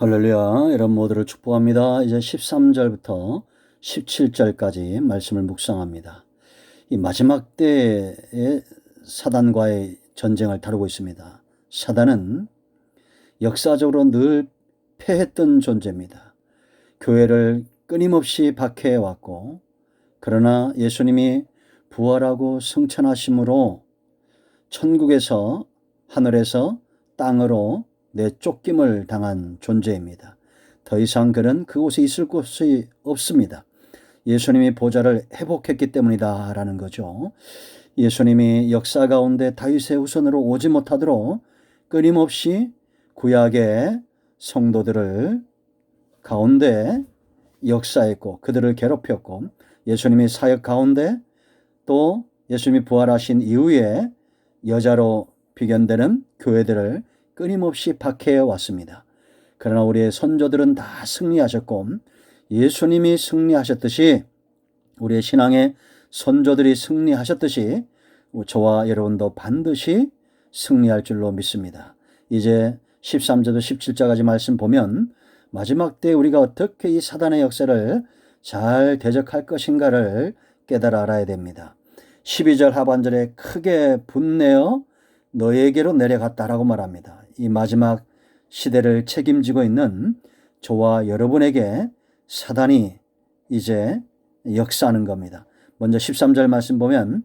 할렐루야. 여러분 모두를 축복합니다. 이제 13절부터 17절까지 말씀을 묵상합니다. 이 마지막 때의 사단과의 전쟁을 다루고 있습니다. 사단은 역사적으로 늘 패했던 존재입니다. 교회를 끊임없이 박해해왔고, 그러나 예수님이 부활하고 승천하심으로 천국에서 하늘에서 땅으로 내쫓김을 당한 존재입니다. 더 이상 그는 그곳에 있을 곳이 없습니다. 예수님이 보좌를 회복했기 때문이다 라는 거죠. 예수님이 역사 가운데 다윗의 후손으로 오지 못하도록 끊임없이 구약의 성도들을 가운데 역사했고 그들을 괴롭혔고, 예수님이 사역 가운데 또 예수님이 부활하신 이후에 여자로 비견되는 교회들을 끊임없이 박해해 왔습니다. 그러나 우리의 선조들은 다 승리하셨고, 예수님이 승리하셨듯이 우리의 신앙의 선조들이 승리하셨듯이 저와 여러분도 반드시 승리할 줄로 믿습니다. 이제 13절부터 17절까지 말씀 보면 마지막 때 우리가 어떻게 이 사단의 역사를 잘 대적할 것인가를 깨달아 알아야 됩니다. 12절 하반절에 크게 분내어 너에게로 내려갔다라고 말합니다. 이 마지막 시대를 책임지고 있는 저와 여러분에게 사단이 이제 역사하는 겁니다. 먼저 13절 말씀 보면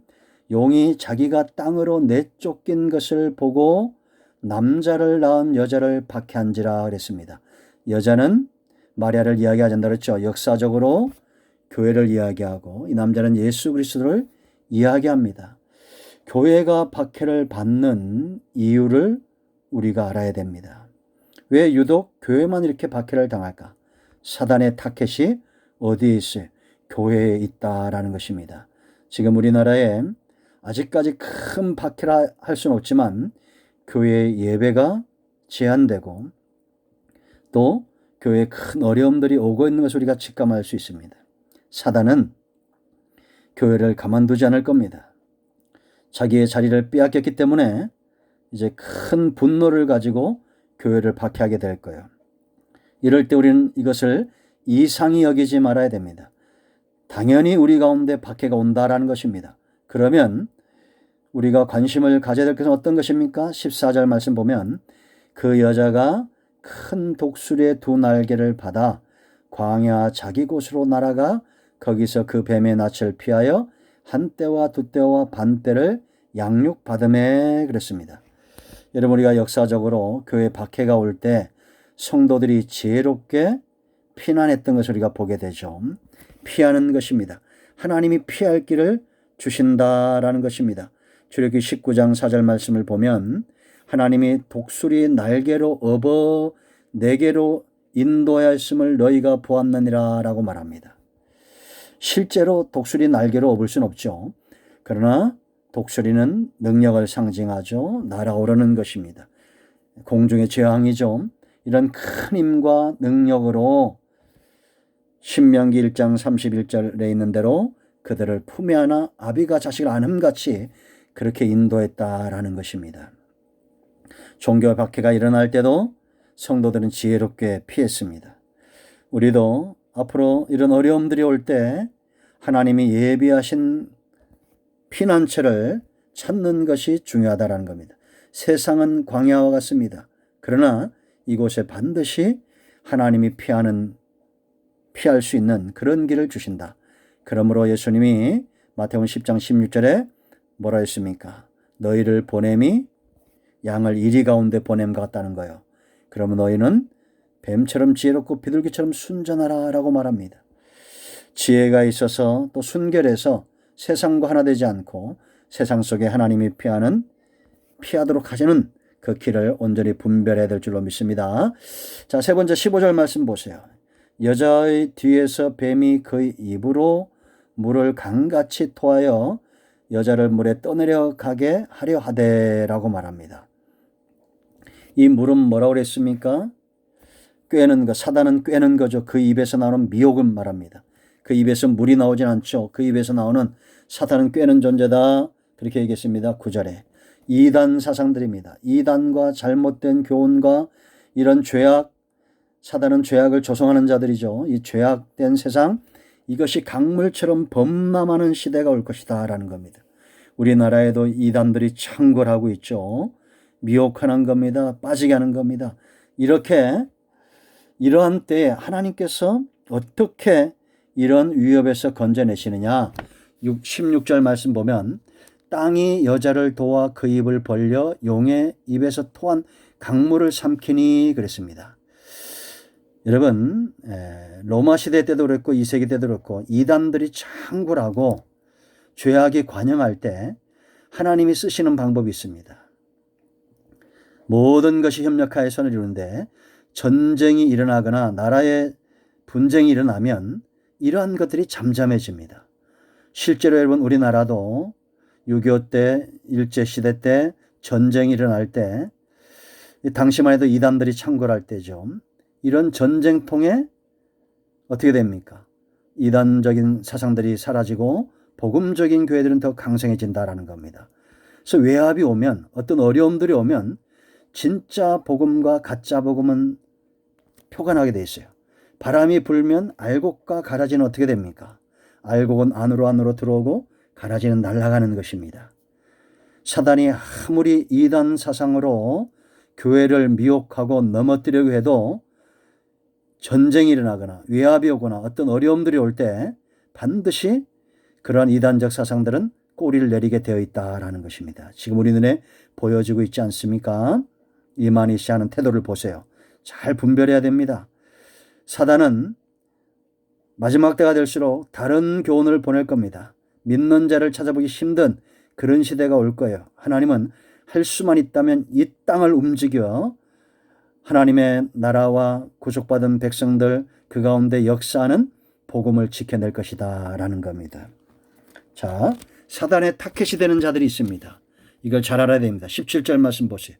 용이 자기가 땅으로 내쫓긴 것을 보고 남자를 낳은 여자를 박해한지라 그랬습니다. 여자는 마리아를 이야기하지 않는다 그랬죠. 역사적으로 교회를 이야기하고, 이 남자는 예수 그리스도를 이야기합니다. 교회가 박해를 받는 이유를 우리가 알아야 됩니다. 왜 유독 교회만 이렇게 박해를 당할까? 사단의 타켓이 어디에 있어요? 교회에 있다라는 것입니다. 지금 우리나라에 아직까지 큰 박해라 할 수는 없지만 교회 예배가 제한되고 또 교회에 큰 어려움들이 오고 있는 것을 우리가 직감할 수 있습니다. 사단은 교회를 가만두지 않을 겁니다. 자기의 자리를 빼앗겼기 때문에 이제 큰 분노를 가지고 교회를 박해하게 될 거예요. 이럴 때 우리는 이것을 이상히 여기지 말아야 됩니다. 당연히 우리 가운데 박해가 온다라는 것입니다. 그러면 우리가 관심을 가져야 될 것은 어떤 것입니까? 14절 말씀 보면 그 여자가 큰 독수리의 두 날개를 받아 광야 자기 곳으로 날아가 거기서 그 뱀의 낯을 피하여 한 때와 두 때와 반 때를 양육받음에 그랬습니다. 여러분, 우리가 역사적으로 교회 박해가 올 때 성도들이 지혜롭게 피난했던 것을 우리가 보게 되죠. 피하는 것입니다. 하나님이 피할 길을 주신다라는 것입니다. 출애굽기 19장 4절 말씀을 보면 하나님이 독수리 날개로 업어 내게로 인도하였음을 너희가 보았느니라 라고 말합니다. 실제로 독수리 날개로 업을 수는 없죠. 그러나 독수리는 능력을 상징하죠. 날아오르는 것입니다. 공중의 제왕이죠. 이런 큰 힘과 능력으로 신명기 1장 31절에 있는 대로 그들을 품에 안아 아비가 자식을 안음같이 그렇게 인도했다라는 것입니다. 종교 박해가 일어날 때도 성도들은 지혜롭게 피했습니다. 우리도 앞으로 이런 어려움들이 올 때 하나님이 예비하신 피난처를 찾는 것이 중요하다는 겁니다. 세상은 광야와 같습니다. 그러나 이곳에 반드시 하나님이 피할 수 있는 그런 길을 주신다. 그러므로 예수님이 마태복음 10장 16절에 뭐라 했습니까? 너희를 보냄이 양을 이리 가운데 보냄 같다는 거예요. 그러면 너희는 뱀처럼 지혜롭고 비둘기처럼 순전하라 라고 말합니다. 지혜가 있어서 또 순결해서 세상과 하나 되지 않고 세상 속에 하나님이 피하도록 하시는 그 길을 온전히 분별해야 될 줄로 믿습니다. 자, 세 번째 15절 말씀 보세요. 여자의 뒤에서 뱀이 그의 입으로 물을 강같이 토하여 여자를 물에 떠내려가게 하려 하되라고 말합니다. 이 물은 뭐라고 그랬습니까? 꿰는 것, 사단은 꿰는 거죠. 그 입에서 나오는 미혹을 말합니다. 그 입에서 물이 나오진 않죠. 그 입에서 나오는 사단은 꿰는 존재다. 그렇게 얘기했습니다. 9절에. 이단 사상들입니다. 이단과 잘못된 교훈과 이런 죄악, 사단은 죄악을 조성하는 자들이죠. 이 죄악된 세상, 이것이 강물처럼 범람하는 시대가 올 것이다 라는 겁니다. 우리나라에도 이단들이 창궐하고 있죠. 미혹하는 겁니다. 빠지게 하는 겁니다. 이러한 때에 하나님께서 어떻게 이런 위협에서 건져내시느냐. 16절 말씀 보면 땅이 여자를 도와 그 입을 벌려 용의 입에서 토한 강물을 삼키니 그랬습니다. 여러분, 로마 시대 때도 그랬고 2세기 때도 그렇고 이단들이 창궐하고 죄악이 관영할 때 하나님이 쓰시는 방법이 있습니다. 모든 것이 협력하여 선을 이루는데 전쟁이 일어나거나 나라에 분쟁이 일어나면 이러한 것들이 잠잠해집니다. 실제로 여러분 우리나라도 6.25 때 일제시대 때 전쟁이 일어날 때 당시만 해도 이단들이 창궐할 때죠. 이런 전쟁통에 어떻게 됩니까? 이단적인 사상들이 사라지고 복음적인 교회들은 더 강성해진다라는 겁니다. 그래서 외압이 오면 어떤 어려움들이 오면 진짜 복음과 가짜 복음은 표가 나게 돼 있어요. 바람이 불면 알곡과 가라지는 어떻게 됩니까? 알곡은 안으로 들어오고 가라지는 날아가는 것입니다. 사단이 아무리 이단 사상으로 교회를 미혹하고 넘어뜨리려고 해도 전쟁이 일어나거나 외압이 오거나 어떤 어려움들이 올 때 반드시 그러한 이단적 사상들은 꼬리를 내리게 되어 있다라는 것입니다. 지금 우리 눈에 보여지고 있지 않습니까? 이만희 씨 하는 태도를 보세요. 잘 분별해야 됩니다. 사단은 마지막 때가 될수록 다른 교훈을 보낼 겁니다. 믿는 자를 찾아보기 힘든 그런 시대가 올 거예요. 하나님은 할 수만 있다면 이 땅을 움직여 하나님의 나라와 구속받은 백성들 그 가운데 역사하는 복음을 지켜낼 것이다 라는 겁니다. 자, 사단의 타켓이 되는 자들이 있습니다. 이걸 잘 알아야 됩니다. 17절 말씀 보세요.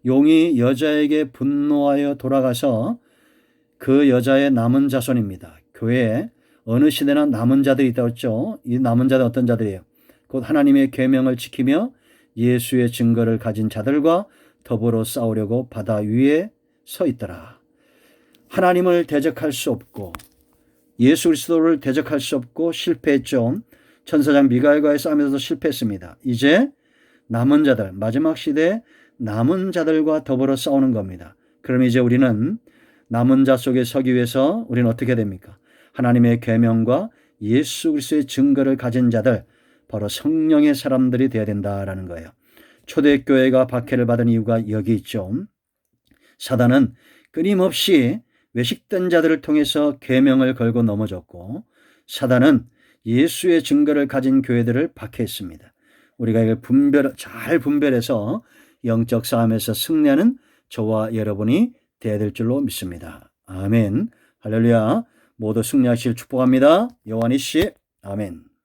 용이 여자에게 분노하여 돌아가서 그 여자의 남은 자손입니다. 교회에 어느 시대나 남은 자들이 있다고 했죠. 이 남은 자들은 어떤 자들이에요? 곧 하나님의 계명을 지키며 예수의 증거를 가진 자들과 더불어 싸우려고 바다 위에 서 있더라. 하나님을 대적할 수 없고 예수 그리스도를 대적할 수 없고 실패했죠. 천사장 미가엘과의 싸움에서도 실패했습니다. 이제 남은 자들, 마지막 시대에 남은 자들과 더불어 싸우는 겁니다. 그럼 이제 우리는 남은 자 속에 서기 위해서 우리는 어떻게 됩니까? 하나님의 계명과 예수 그리스도의 증거를 가진 자들, 바로 성령의 사람들이 되어야 된다라는 거예요. 초대교회가 박해를 받은 이유가 여기 있죠. 사단은 끊임없이 외식된 자들을 통해서 계명을 걸고 넘어졌고 사단은 예수의 증거를 가진 교회들을 박해했습니다. 우리가 이걸 잘 분별해서 영적 싸움에서 승리하는 저와 여러분이 되어야 될 줄로 믿습니다. 아멘. 할렐루야. 모두 승리하시길 축복합니다. 요한이 씨. 아멘.